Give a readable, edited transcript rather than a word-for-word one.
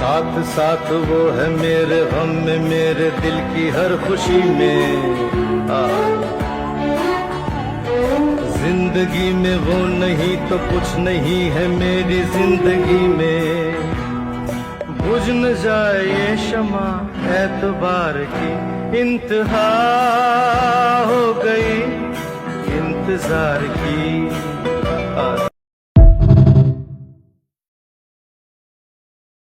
साथ साथ वो है मेरे गम में, मेरे दिल की हर खुशी में। जिंदगी में वो नहीं तो कुछ नहीं है मेरी जिंदगी में। बुझ न जाए ये शमा एतबार की, इंतहा हो गई इंतजार की।